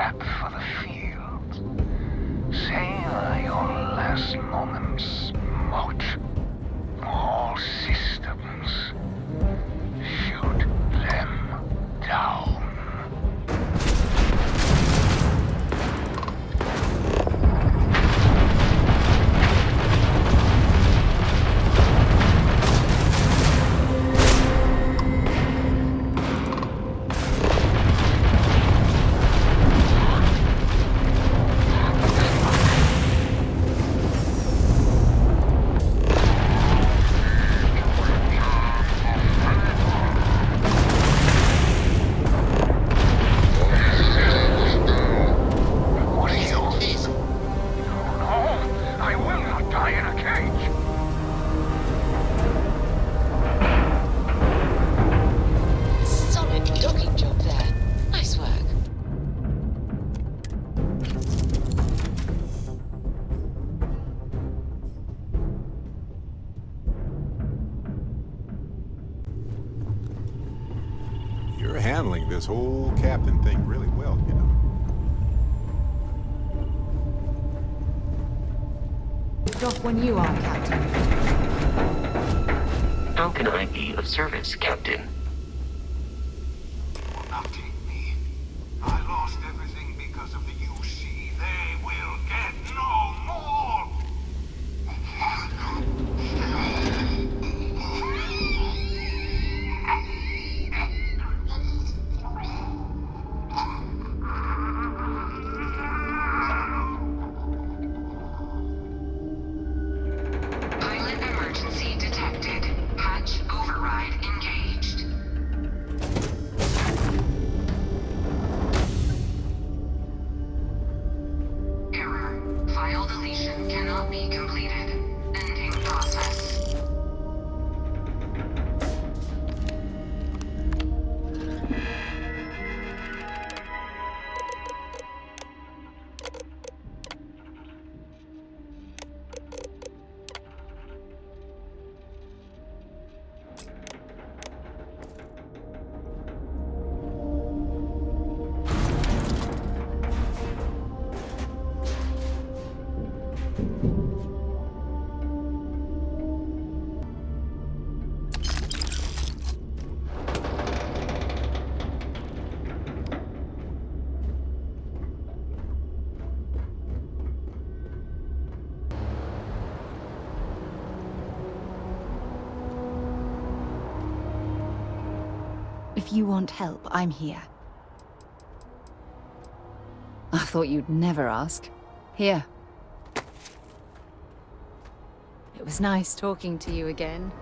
prep for the field. Savor your last moments, Moat. All systems. Shoot them down. You're handling this whole captain thing really well, you know. Off when you are, Captain. How can I be of service, Captain? Will not take me. I lost everything because of the UC. They will get no more! Pilot emergency detected. Hatch override engaged. Error. File deletion cannot be completed. Ending process. If you want help, I'm here. I thought you'd never ask. Here. It was nice talking to you again.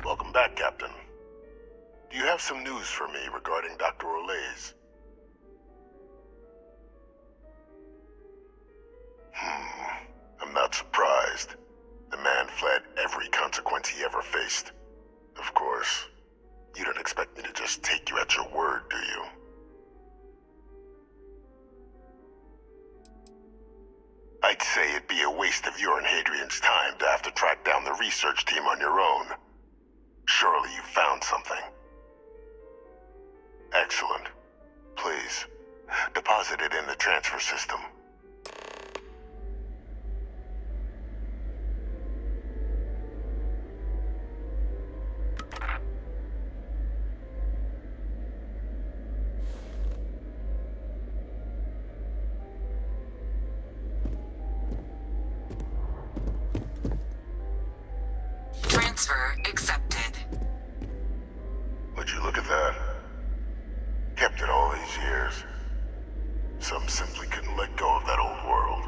Welcome back, Captain. Do you have some news for me regarding Dr. Olays? I'm not surprised. The man fled every consequence he ever faced. Of course, you don't expect me to just take you at your word, do you? I'd say it'd be a waste of your and Hadrian's time to have to track down the research team on your own. Surely you found something. Excellent. Please, deposit it in the transfer system. Transfer accepted. Would you look at that? Kept it all these years. Some simply couldn't let go of that old world.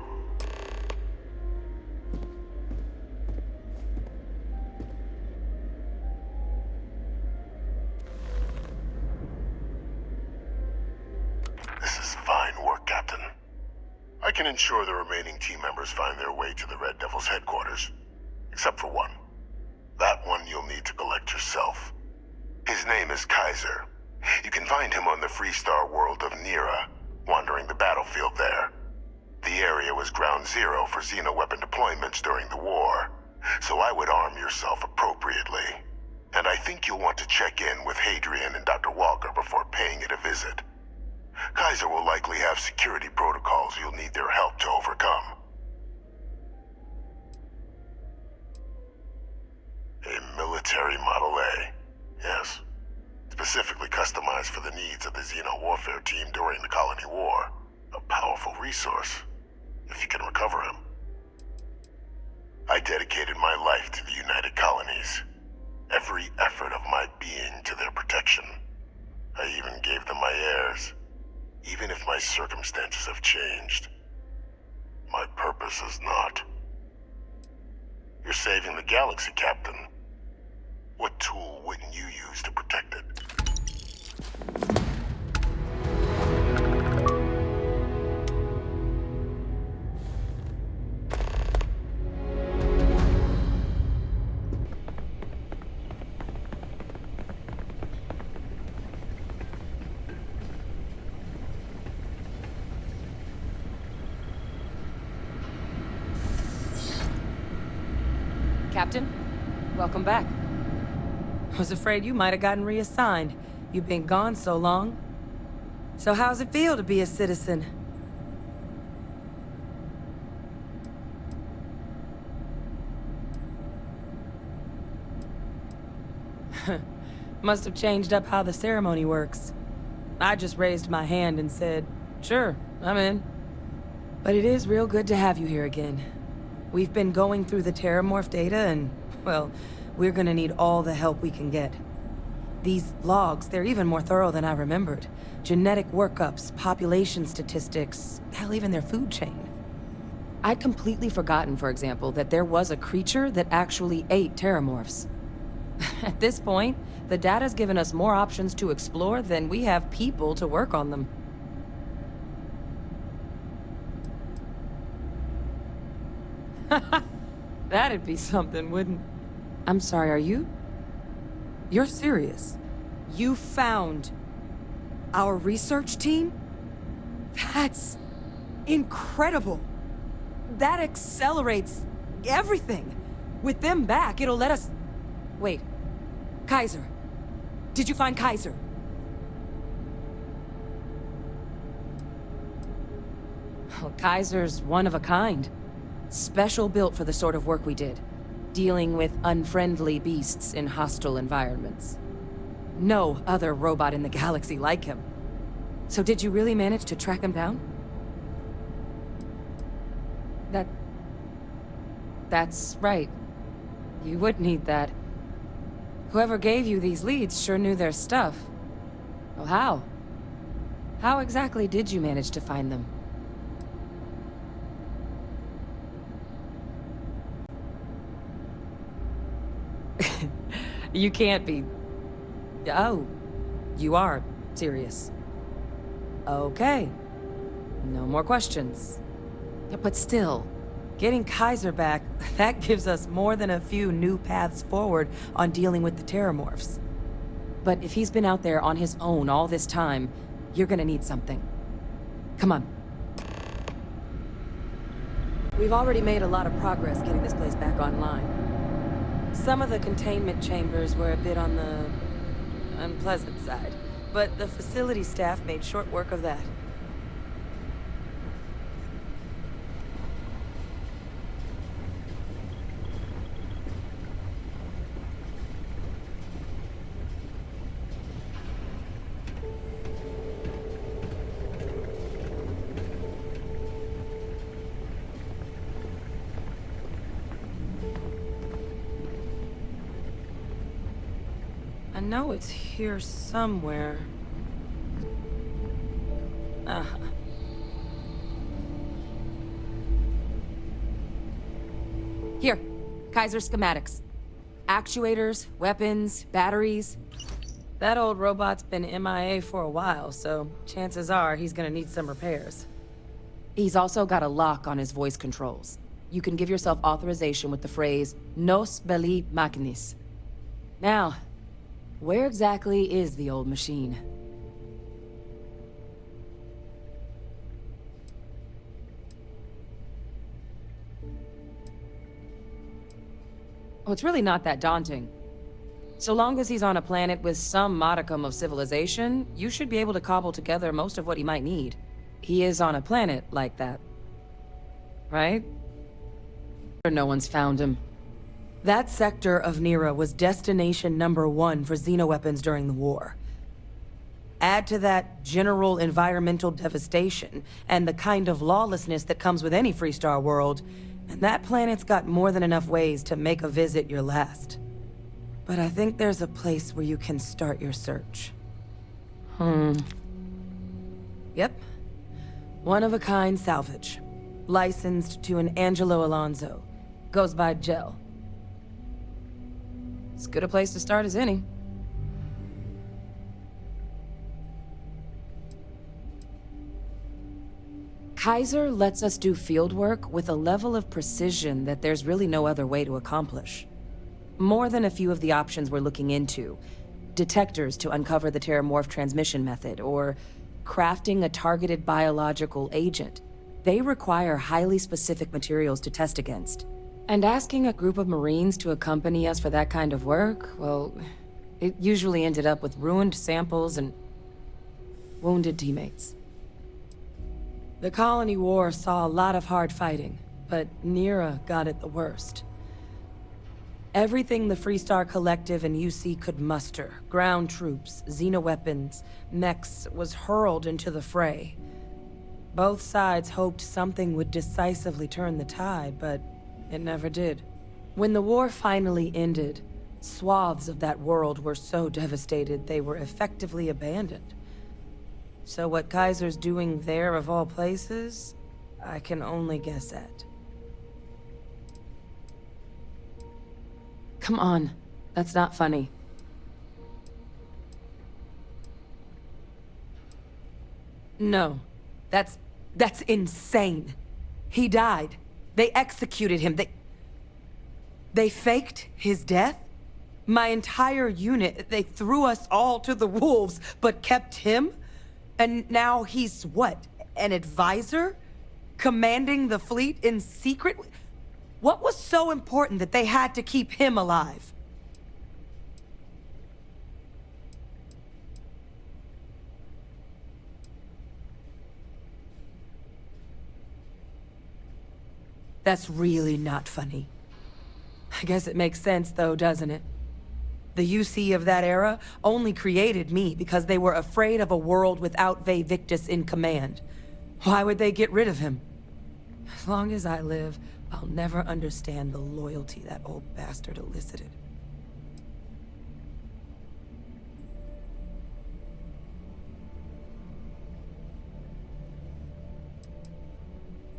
This is fine work, Captain. I can ensure the remaining team members find their way to the Red Devil's headquarters. Except for one. That one you'll need to collect yourself. His name is Kaiser. You can find him on the Freestar world of Nira, wandering the battlefield there. The area was was ground zero for xeno-weapon deployments during the war, so I would arm yourself appropriately. And I think you'll want to check in with Hadrian and Dr. Walker before paying it a visit. Kaiser will likely have security protocols you'll need their help to overcome. A military Model A, yes. Specifically customized for the needs of the Xeno warfare team during the Colony War. A powerful resource, if you can recover him. I dedicated my life to the United Colonies. Every effort of my being to their protection. I even gave them my heirs. Even if my circumstances have changed, my purpose is not. You're saving the galaxy, Captain. What tool wouldn't you use to protect it? Captain, welcome back. Was afraid you might have gotten reassigned. You've been gone so long. So how's it feel to be a citizen? Must have changed up how the ceremony works. I just raised my hand and said, sure, I'm in. But it is real good to have you here again. We've been going through the Terramorph data and, well, we're gonna need all the help we can get. These logs, they're even more thorough than I remembered. Genetic workups, population statistics, hell, even their food chain. I'd completely forgotten, for example, that there was a creature that actually ate Terramorphs. At this point, the data's given us more options to explore than we have people to work on them. That'd be something, wouldn't... I'm sorry, are you? You're serious? You found our research team? That's incredible. That accelerates everything. With them back, it'll let us... Wait. Kaiser. Did you find Kaiser? Well, Kaiser's one of a kind. Special built for the sort of work we did. Dealing with unfriendly beasts in hostile environments. No other robot in the galaxy like him. So did you really manage to track him down? That's right. You would need that. Whoever gave you these leads sure knew their stuff. Well, how? How exactly did you manage to find them? You can't be... Oh, you are serious. Okay. No more questions. But still, getting Kaiser back, that gives us more than a few new paths forward on dealing with the Terramorphs. But if he's been out there on his own all this time, you're gonna need something. Come on. We've already made a lot of progress getting this place back online. Some of the containment chambers were a bit on the unpleasant side, but the facility staff made short work of that. I know it's here somewhere. Here, Kaiser schematics. Actuators, weapons, batteries. That old robot's been MIA for a while, so chances are he's gonna need some repairs. He's also got a lock on his voice controls. You can give yourself authorization with the phrase, Nos belli machinis. Now, where exactly is the old machine? Oh, it's really not that daunting. So long as he's on a planet with some modicum of civilization, you should be able to cobble together most of what he might need. He is on a planet like that. Right? No one's found him. That sector of Nira was destination #1 for xenoweapons during the war. Add to that general environmental devastation and the kind of lawlessness that comes with any Freestar world, and that planet's got more than enough ways to make a visit your last. But I think there's a place where you can start your search. Yep. One-of-a-kind salvage. Licensed to an Angelo Alonso. Goes by Gel. As good a place to start as any. Kaiser lets us do field work with a level of precision that there's really no other way to accomplish. More than a few of the options we're looking into. Detectors to uncover the Terramorph transmission method, or crafting a targeted biological agent. They require highly specific materials to test against. And asking a group of Marines to accompany us for that kind of work, well, it usually ended up with ruined samples and wounded teammates. The Colony War saw a lot of hard fighting, but Nira got it the worst. Everything the Freestar Collective and UC could muster, ground troops, xenoweapons, mechs, was hurled into the fray. Both sides hoped something would decisively turn the tide, but it never did. When the war finally ended, swaths of that world were so devastated they were effectively abandoned. So what Kaiser's doing there of all places, I can only guess at. Come on, that's not funny. No, that's insane. He died. They executed him. They faked his death? My entire unit, they threw us all to the wolves, but kept him? And now he's what? An advisor? Commanding the fleet in secret? What was so important that they had to keep him alive? That's really not funny. I guess it makes sense though, doesn't it? The UC of that era only created me because they were afraid of a world without V Victus in command. Why would they get rid of him? As long as I live, I'll never understand the loyalty that old bastard elicited.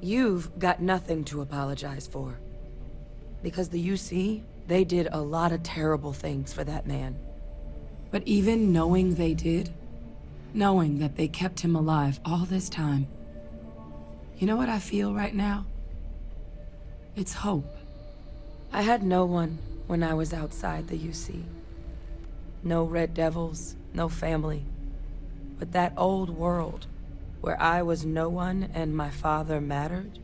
You've got nothing to apologize for. Because the UC, they did a lot of terrible things for that man. But even knowing they did, knowing that they kept him alive all this time, you know what I feel right now? It's hope. I had no one when I was outside the UC. No Red Devils, no family. But that old world, where I was no one and my father mattered,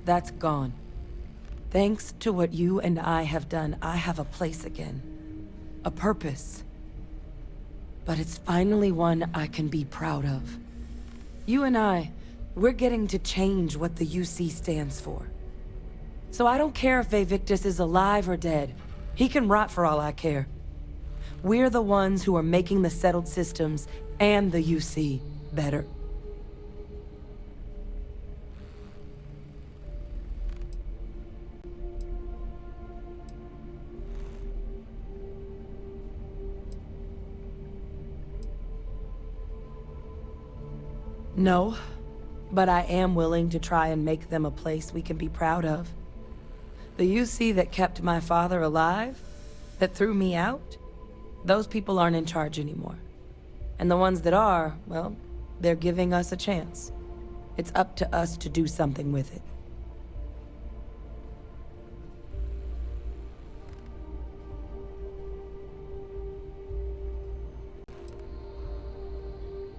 that's gone. Thanks to what you and I have done, I have a place again. A purpose. But it's finally one I can be proud of. You and I, we're getting to change what the UC stands for. So I don't care if V Victus is alive or dead. He can rot for all I care. We're the ones who are making the settled systems and the UC better. No, but I am willing to try and make them a place we can be proud of. The UC that kept my father alive, that threw me out, those people aren't in charge anymore. And the ones that are, well, they're giving us a chance. It's up to us to do something with it.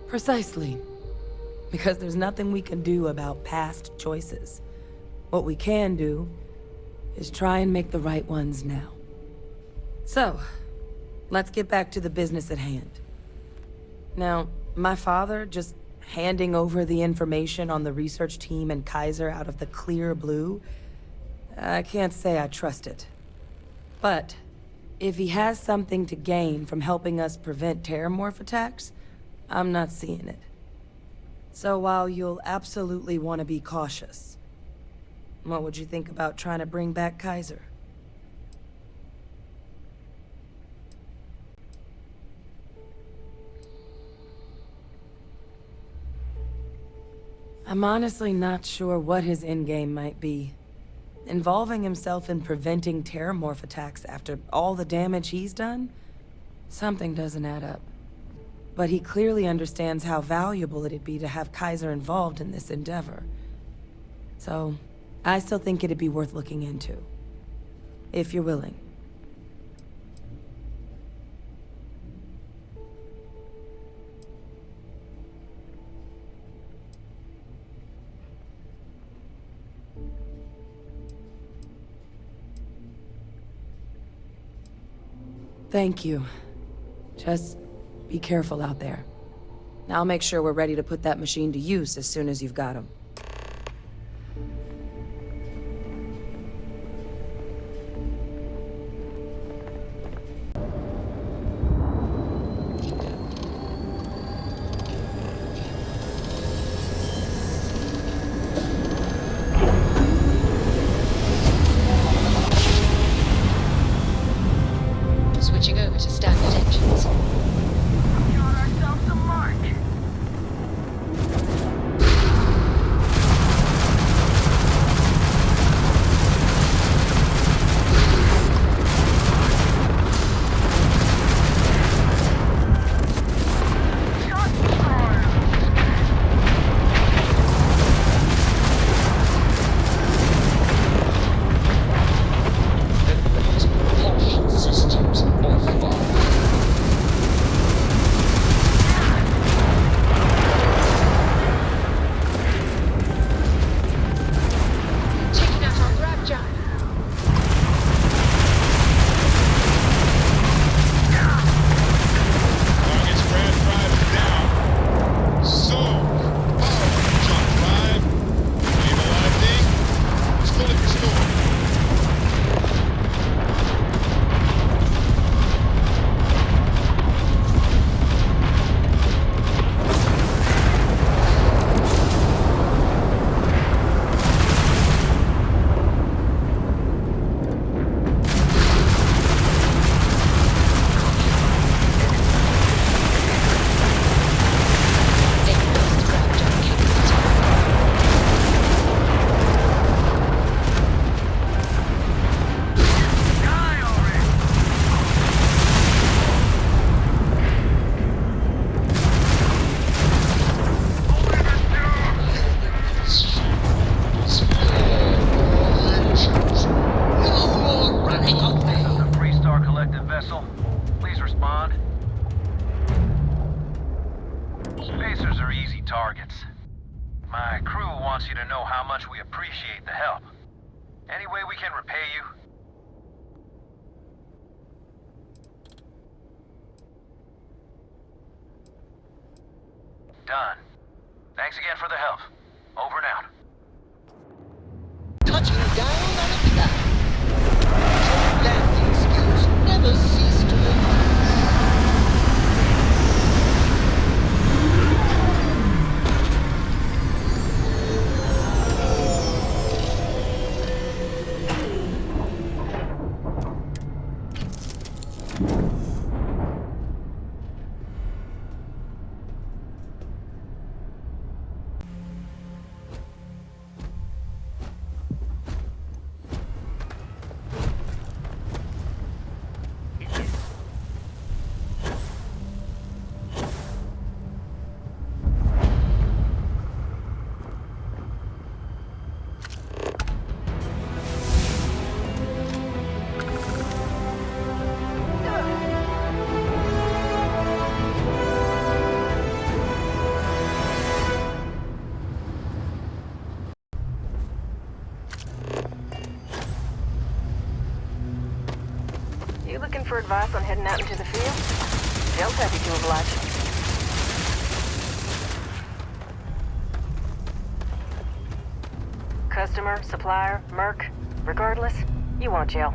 Precisely. Because there's nothing we can do about past choices. What we can do is try and make the right ones now. So, let's get back to the business at hand. Now, my father just handing over the information on the research team and Kaiser out of the clear blue, I can't say I trust it. But if he has something to gain from helping us prevent terramorph attacks, I'm not seeing it. So while you'll absolutely want to be cautious, what would you think about trying to bring back Kaiser? I'm honestly not sure what his endgame might be. Involving himself in preventing terramorph attacks after all the damage he's done? Something doesn't add up. But he clearly understands how valuable it'd be to have Kaiser involved in this endeavor. So, I still think it'd be worth looking into. If you're willing. Thank you. Just be careful out there. I'll make sure we're ready to put that machine to use as soon as you've got him. Switching over to standard engines. Got ourselves a mark. Propulsion systems offline. Taking out our grab jam. Target's grand drive is down. So, power jump drive. Stabilizing. It's fully restored. Advanced grab jam capability. Die already. Open the door. No more running away. The Freestar Collective vessel, please respond. Spacers are easy targets. My crew wants you to know how much we appreciate the help. Any way we can repay you? Done. Thanks again for the help. Over and out. Touching down on a planet. Your landing skills never cease to amaze. for advice on heading out into the field? Jill's happy to oblige. Customer, supplier, merc, regardless, you want Jill.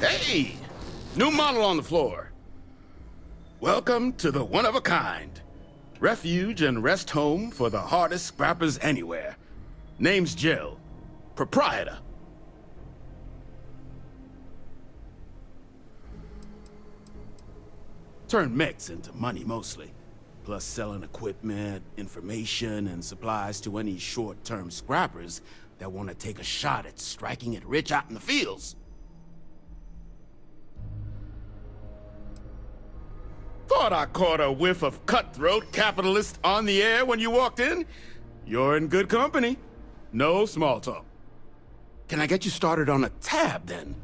Hey! New model on the floor. Welcome to the one-of-a-kind. Refuge and rest home for the hardest scrappers anywhere. Name's Jill. Proprietor. Turn mechs into money mostly. Plus selling equipment, information, and supplies to any short-term scrappers that want to take a shot at striking it rich out in the fields. Thought I caught a whiff of cutthroat capitalist on the air when you walked in? You're in good company. No small talk. Can I get you started on a tab, then?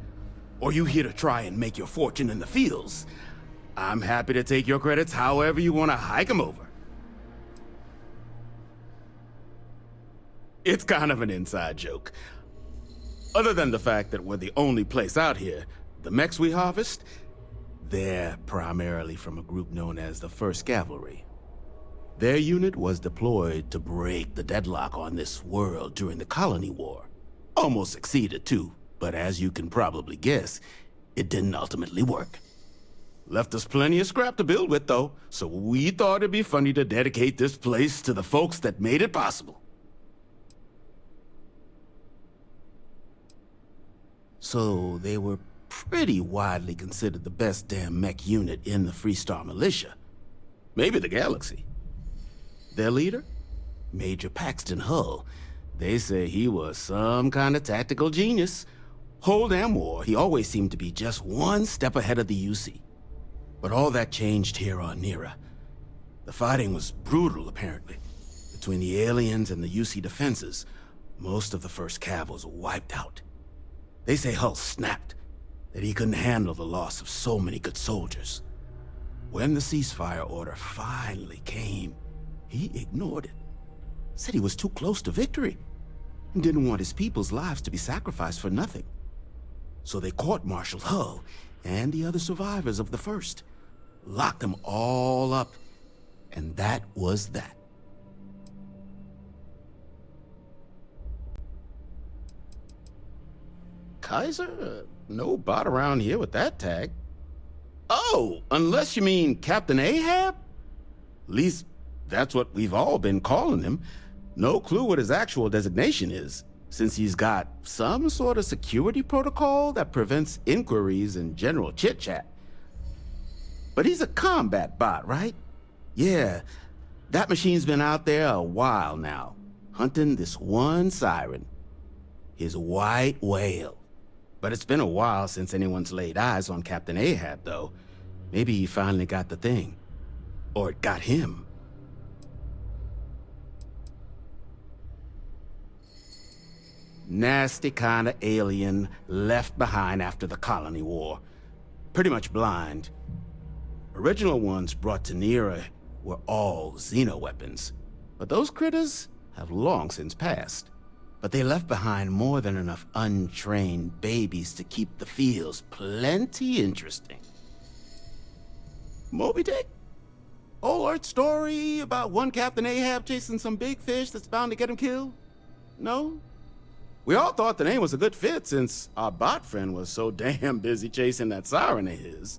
Or you here to try and make your fortune in the fields? I'm happy to take your credits however you want to hike them over. It's kind of an inside joke. Other than the fact that we're the only place out here, the mechs we harvest, they're primarily from a group known as the 1st Cavalry. Their unit was deployed to break the deadlock on this world during the Colony War. Almost succeeded too, but as you can probably guess, it didn't ultimately work. Left us plenty of scrap to build with though, so we thought it'd be funny to dedicate this place to the folks that made it possible. So they were pretty widely considered the best damn mech unit in the Freestar Militia. Maybe the galaxy. Their leader? Major Paxton Hull. They say he was some kind of tactical genius. Whole damn war, he always seemed to be just one step ahead of the UC. But all that changed here on Nera. The fighting was brutal, apparently. Between the aliens and the UC defenses, most of the 1st Cav was wiped out. They say Hull snapped, that he couldn't handle the loss of so many good soldiers. When the ceasefire order finally came, he ignored it. Said he was too close to victory and didn't want his people's lives to be sacrificed for nothing. So they court-martialed Hull and the other survivors of the 1st, locked them all up, and that was that. Kaiser? No bot around here with that tag. Oh, unless you mean Captain Ahab? At least, that's what we've all been calling him. No clue what his actual designation is, since he's got some sort of security protocol that prevents inquiries and general chit-chat. But he's a combat bot, right? Yeah, that machine's been out there a while now, hunting this one siren. His white whale. But it's been a while since anyone's laid eyes on Captain Ahab, though. Maybe he finally got the thing. Or it got him. Nasty kind of alien left behind after the Colony War. Pretty much blind. Original ones brought to Nera were all xeno-weapons. But those critters have long since passed. But they left behind more than enough untrained babies to keep the fields plenty interesting. Moby Dick? Old Earth story about one Captain Ahab chasing some big fish that's bound to get him killed? No? We all thought the name was a good fit since our bot friend was so damn busy chasing that siren of his.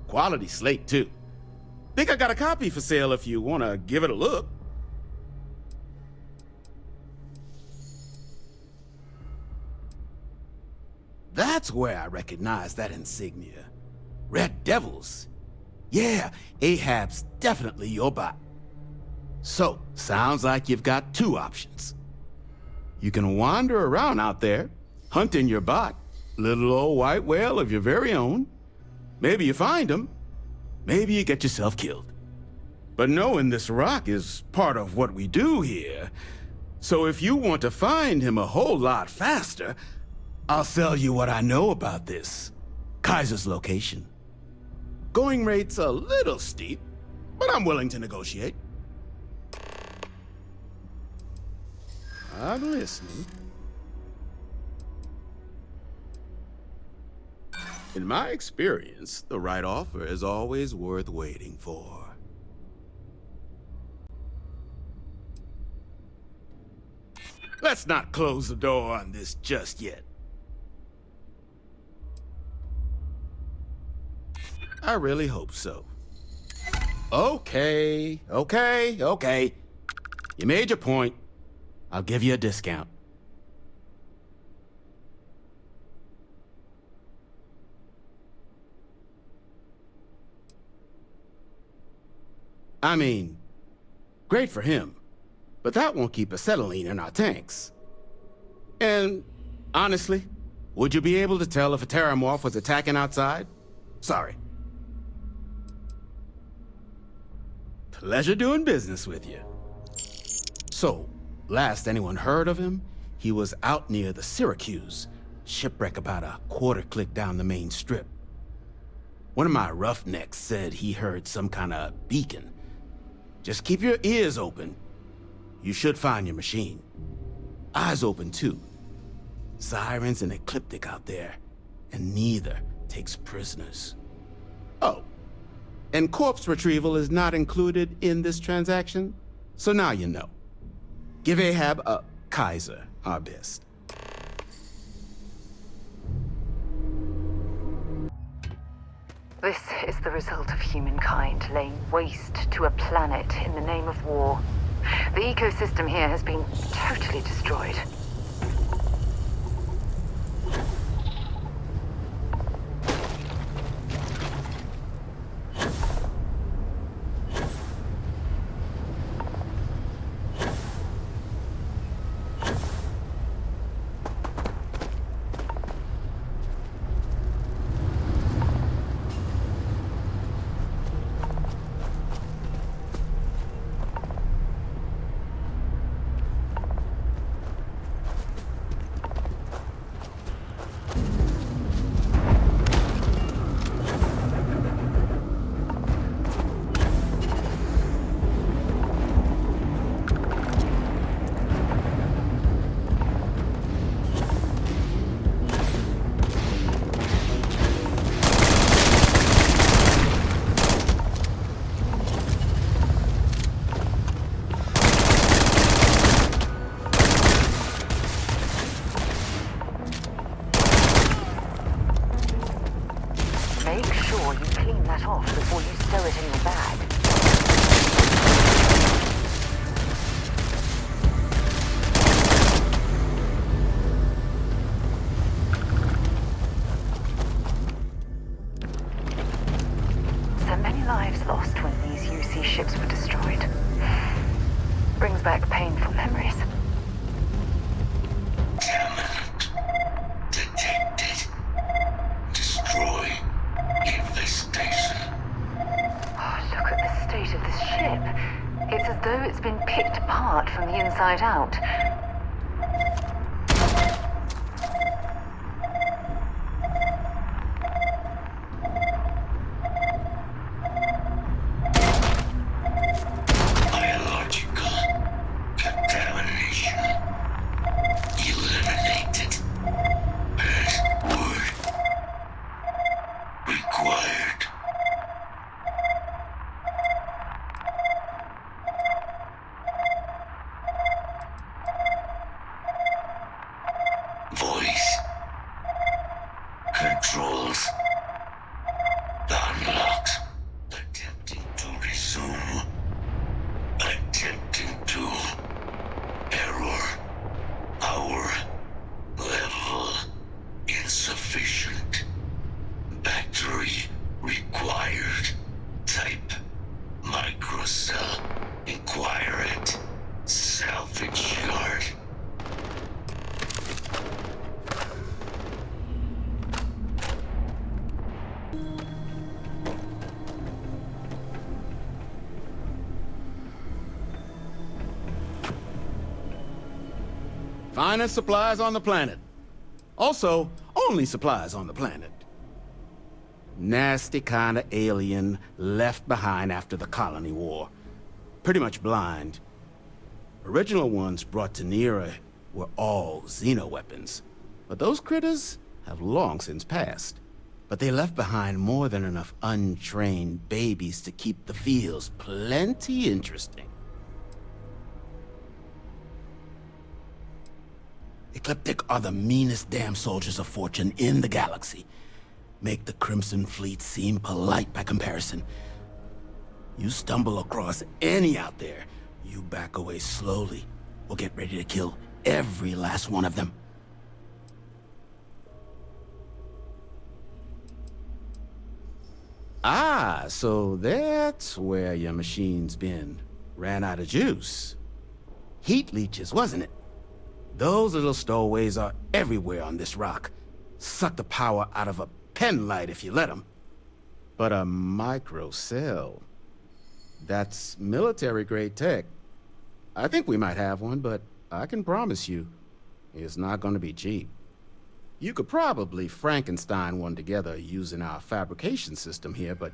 Quality slate, too. Think I got a copy for sale if you want to give it a look. That's where I recognize that insignia. Red Devils. Yeah, Ahab's definitely your bot. So, sounds like you've got two options. You can wander around out there, hunting your bot, little old white whale of your very own. Maybe you find him, maybe you get yourself killed. But knowing this rock is part of what we do here. So if you want to find him a whole lot faster, I'll sell you what I know about this. Kaiser's location. Going rate's a little steep, but I'm willing to negotiate. I'm listening. In my experience, the right offer is always worth waiting for. Let's not close the door on this just yet. I really hope so. Okay. You made your point. I'll give you a discount. I mean, great for him, but that won't keep acetylene in our tanks. And honestly, would you be able to tell if a terramorph was attacking outside? Sorry. Pleasure doing business with you. So, last anyone heard of him, he was out near the Syracuse, shipwreck about a quarter click down the main strip. One of my roughnecks said he heard some kind of beacon. Just keep your ears open. You should find your machine. Eyes open too. Sirens and Ecliptic out there, and neither takes prisoners. Oh, and corpse retrieval is not included in this transaction, so now you know. Give Ahab a Kaiser our best. This is the result of humankind laying waste to a planet in the name of war. The ecosystem here has been totally destroyed. Make sure you clean that off before you stow it in your bag. So many lives lost when these UC ships were destroyed. Brings back painful memories. It's as though it's been picked apart from the inside out. Biological contamination. Eliminated. Password required. Finest supplies on the planet. Also, only supplies on the planet. Nasty kind of alien left behind after the colony war. Pretty much blind. Original ones brought to Nera were all xeno-weapons. But those critters have long since passed. But they left behind more than enough untrained babies to keep the fields plenty interesting. Ecliptic are the meanest damn soldiers of fortune in the galaxy. Make the Crimson Fleet seem polite by comparison. You stumble across any out there, you back away slowly, or get ready to kill every last one of them. Ah, so that's where your machine's been. Ran out of juice. Heat leeches, wasn't it? Those little stowaways are everywhere on this rock. Suck the power out of a pen light if you let them. But a microcell. That's military-grade tech. I think we might have one, but I can promise you, it's not going to be cheap. You could probably Frankenstein one together using our fabrication system here, but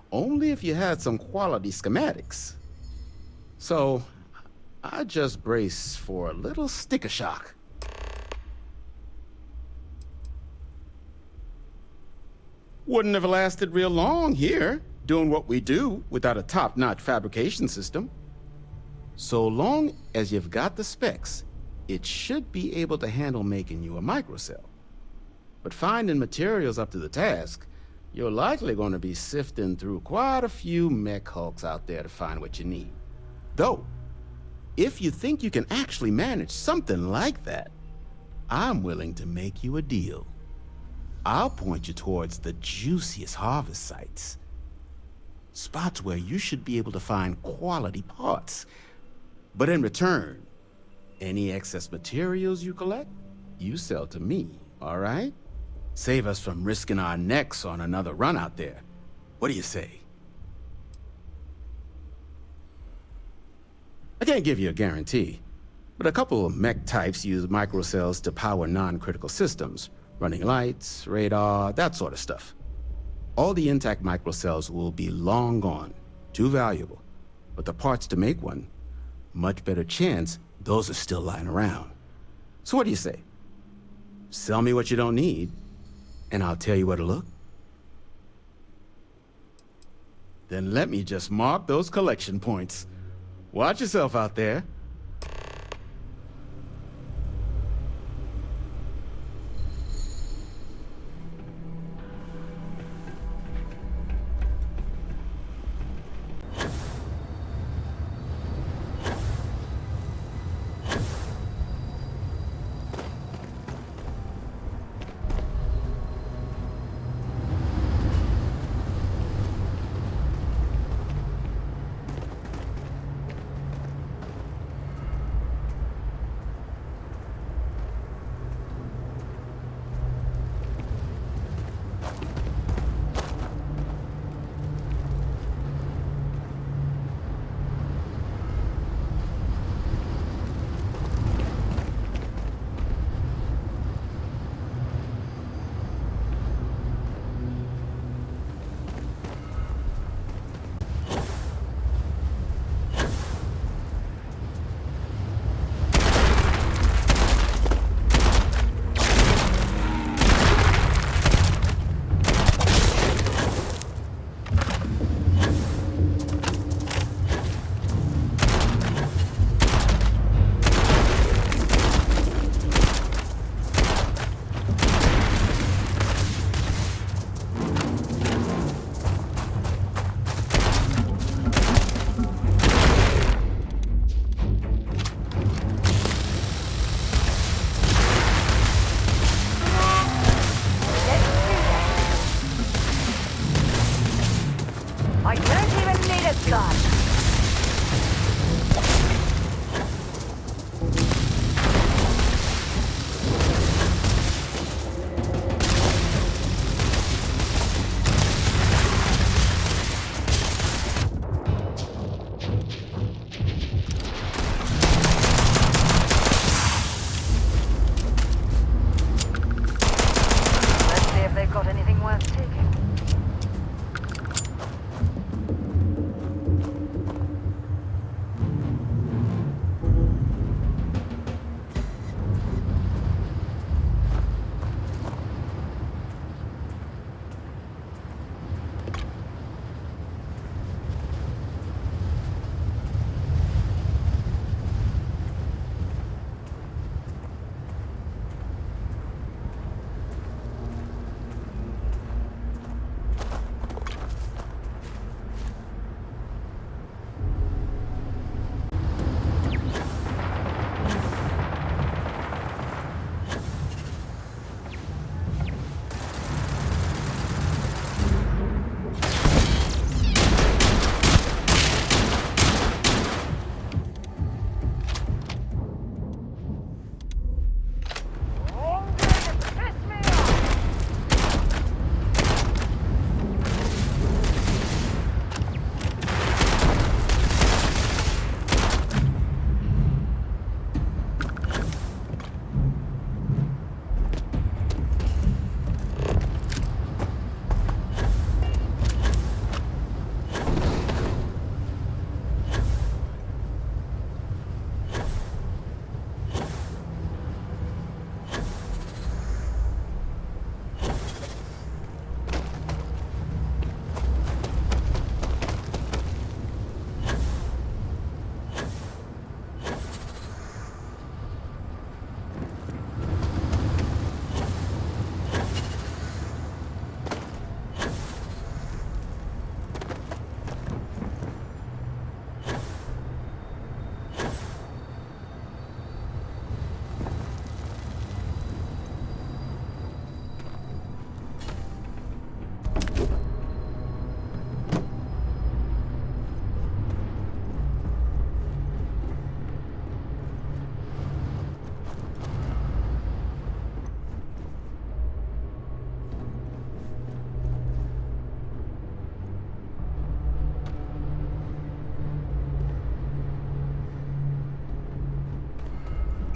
only if you had some quality schematics. So, I just brace for a little sticker shock. Wouldn't have lasted real long here, doing what we do without a top-notch fabrication system. So long as you've got the specs, it should be able to handle making you a microcell. But finding materials up to the task, you're likely going to be sifting through quite a few mech hulks out there to find what you need. Though, if you think you can actually manage something like that, I'm willing to make you a deal. I'll point you towards the juiciest harvest sites. Spots where you should be able to find quality parts. But in return, any excess materials you collect, you sell to me, all right? Save us from risking our necks on another run out there. What do you say? I can't give you a guarantee, but a couple of mech types use microcells to power non-critical systems, running lights, radar, that sort of stuff. All the intact microcells will be long gone, too valuable. But the parts to make one, much better chance those are still lying around. So what do you say? Sell me what you don't need, and I'll tell you where to look. Then let me just mark those collection points. Watch yourself out there.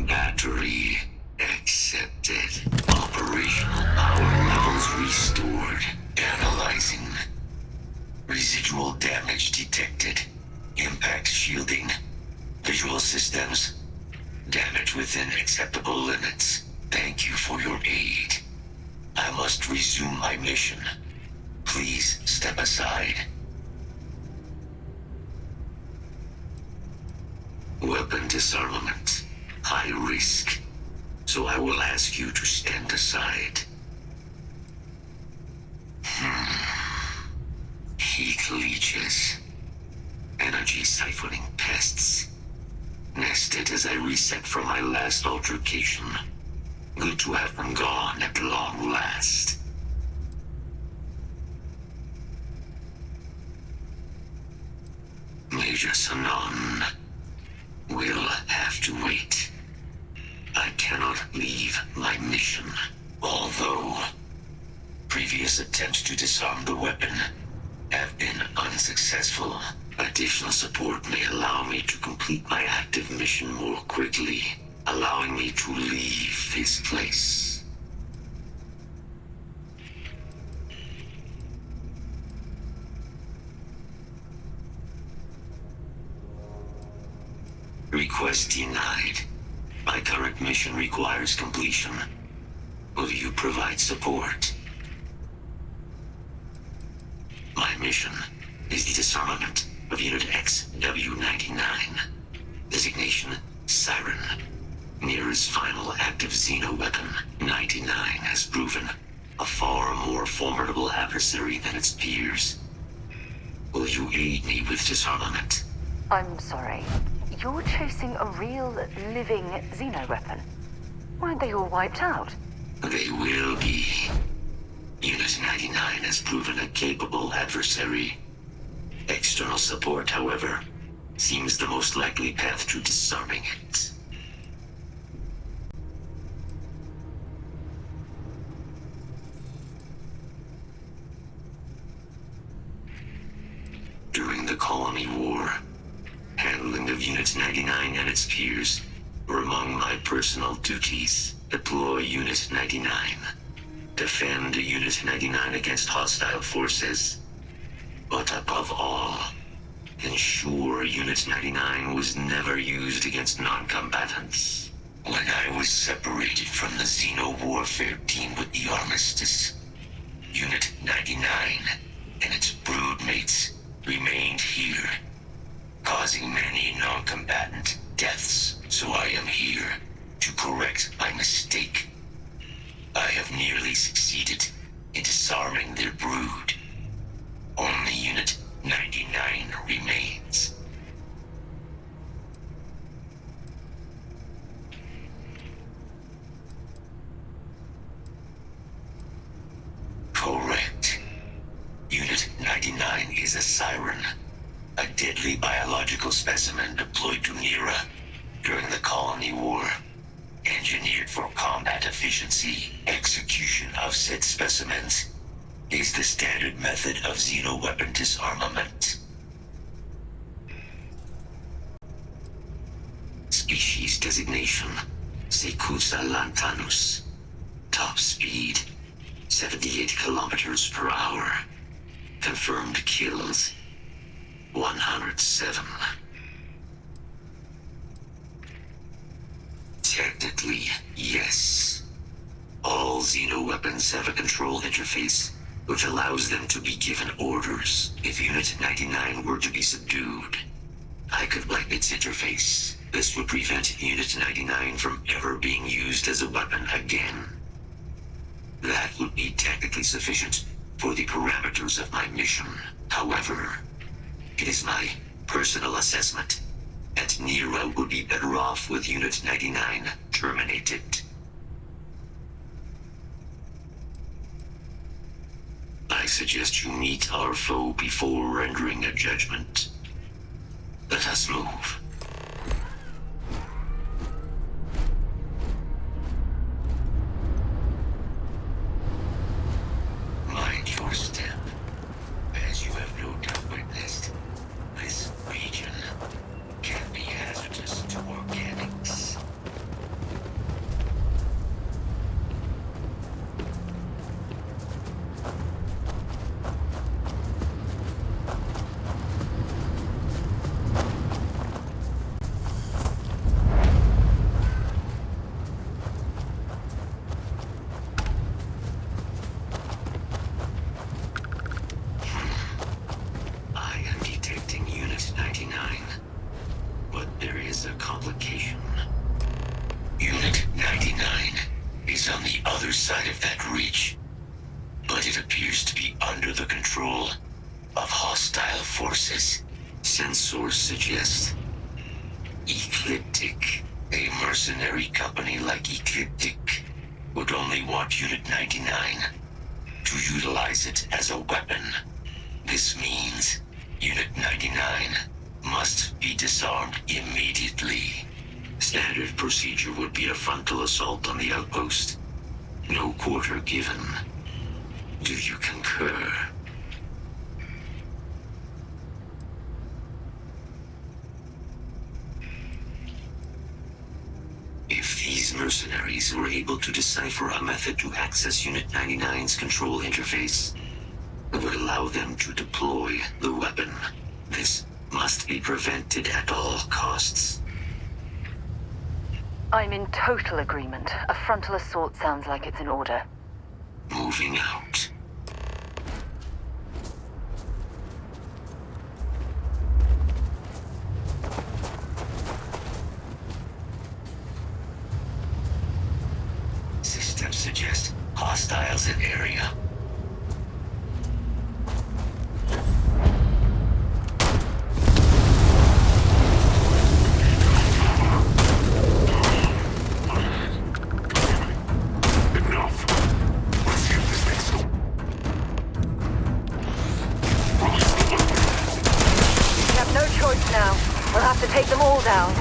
Battery accepted. Operational power levels restored. Analyzing. Residual damage detected. Impact shielding. Visual systems. Damage within acceptable limits. Thank you for your aid. I must resume my mission. Please step aside. Weapon disarmament. High risk. So I will ask you to stand aside. Heat leeches. Energy siphoning pests. Nested as I reset from my last altercation. Good to have them gone at long last. Major Sanon will have to wait. I cannot leave my mission, although previous attempts to disarm the weapon have been unsuccessful. Additional support may allow me to complete my active mission more quickly, allowing me to leave this place. Request denied. My current mission requires completion. Will you provide support? My mission is the disarmament of Unit XW-99. Designation, Siren. Near's final active Xeno weapon, 99, has proven a far more formidable adversary than its peers. Will you aid me with disarmament? I'm sorry. You're chasing a real, living Xeno weapon. Weren't they all wiped out? They will be. Unit 99 has proven a capable adversary. External support, however, seems the most likely path to disarming it. During the Colony War, handling of Unit 99 and its peers were among my personal duties. Deploy Unit 99. Defend Unit 99 against hostile forces. But above all, ensure Unit 99 was never used against non-combatants. When I was separated from the Xeno Warfare team with the Armistice, Unit 99 and its broodmates remained here, causing many non-combatant deaths, so I am here to correct my mistake. I have nearly succeeded in disarming their brood. Only Unit 99 remains. Correct. Unit 99 is a Siren, a deadly biological specimen deployed to Nera during the Colony War. Engineered for combat efficiency, execution of said specimens is the standard method of Xeno weapon disarmament. Species designation, Secusa lantanus. Top speed, 78 kilometers per hour. Confirmed kills, 107. Technically, yes. All Xeno weapons have a control interface, which allows them to be given orders if Unit 99 were to be subdued. I could wipe its interface. This would prevent Unit 99 from ever being used as a weapon again. That would be technically sufficient for the parameters of my mission. However, it is my personal assessment that Nera would be better off with Unit 99 terminated. I suggest you meet our foe before rendering a judgment. Let us move. Mind your step. As you have no doubt witnessed, this region can be hazardous to organics. there is a complication. Unit 99 is on the other side of that ridge, but it appears to be under the control of hostile forces. Sensors suggest Ecliptic, a mercenary company like Ecliptic, would only want Unit 99 to utilize it as a weapon. This means Unit 99 must be disarmed immediately. Standard procedure would be a frontal assault on the outpost. No quarter given. Do you concur? If these mercenaries were able to decipher a method to access Unit 99's control interface, it would allow them to deploy the weapon. This must be prevented at all costs. I'm in total agreement. A frontal assault sounds like it's in order. Moving out. Systems suggest hostiles in area. Now, we'll have to take them all down.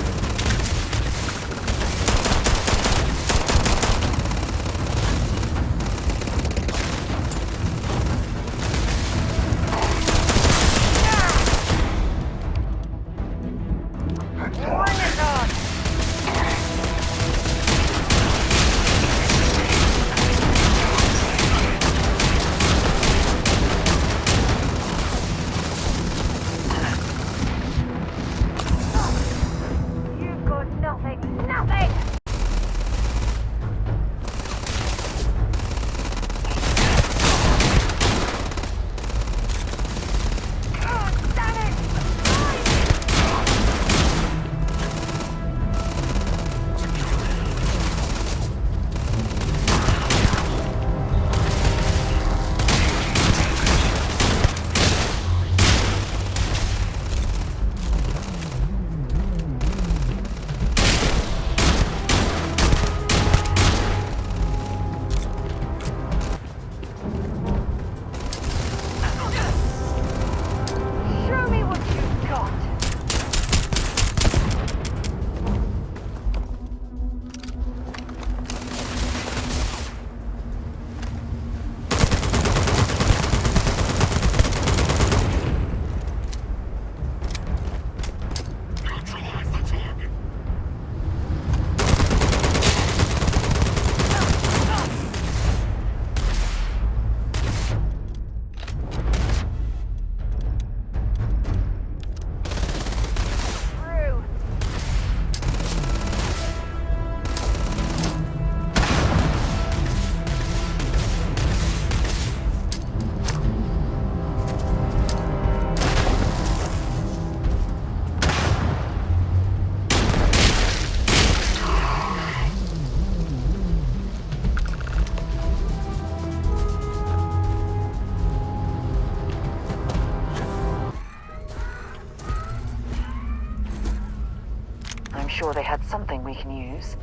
Sure they had something we can use.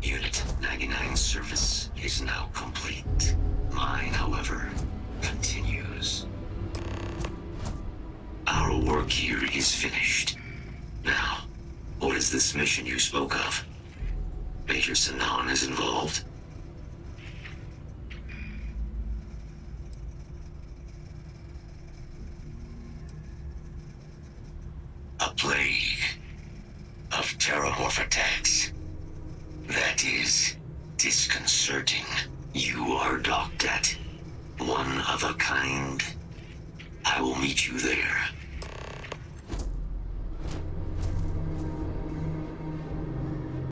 Unit 99 service is now complete. Mine, however, continues. Our work here is finished. Now, what is this mission you spoke of? Major Sinan is involved? A plague of terramorph attacks. That is disconcerting. You are docked at one of a kind. I will meet you there.